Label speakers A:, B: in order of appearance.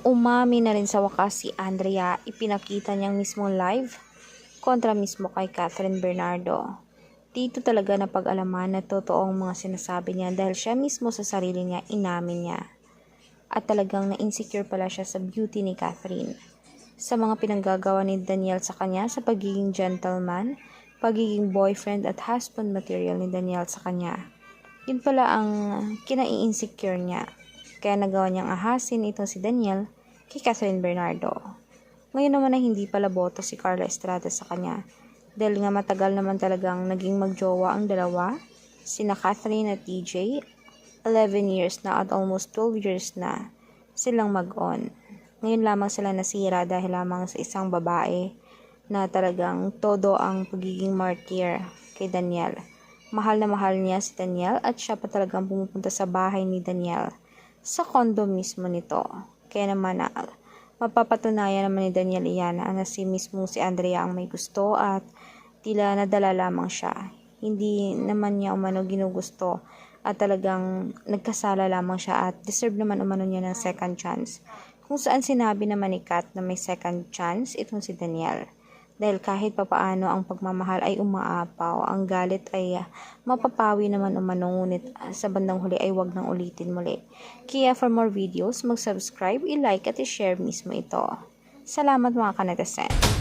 A: Umami na rin sa wakas si Andrea, ipinakita niyang mismong live kontra mismo kay Catherine Bernardo. Dito talaga napag-alaman na totoong mga sinasabi niya dahil siya mismo sa sarili niya inamin niya. At talagang na-insecure pala siya sa beauty ni Catherine. Sa mga pinanggagawa ni Daniel sa kanya sa pagiging gentleman, pagiging boyfriend at husband material ni Daniel sa kanya. Yun pala ang kinai-insecure niya. Kaya nagawa niyang ahasin itong si Daniel kay Catherine Bernardo. Ngayon naman ay hindi pala boto si Carla Estrada sa kanya. Dahil nga matagal naman talagang naging magjowa ang dalawa, sina Catherine at DJ, 11 years na at almost 12 years na silang mag-on. Ngayon lamang sila nasira dahil lamang sa isang babae na talagang todo ang pagiging martyr kay Daniel. Mahal na mahal niya si Daniel at siya pa talagang pumupunta sa bahay ni Daniel, sa condo mismo nito. Kaya naman mapapatunayan naman ni Daniel iyan na si Andrea ang may gusto at tila nadala lamang siya. Hindi naman niya umano ginugusto at talagang nagkasala lamang siya at deserve naman umano niya ng second chance. Kung saan sinabi naman ni Kat na may second chance itong si Daniel. Dahil kahit papaano ang pagmamahal ay umaapaw, ang galit ay mapapawi naman umano, ngunit sa bandang huli ay wag nang ulitin muli. Kaya for more videos, mag-subscribe, i-like at i-share mismo ito. Salamat mga kanetasen.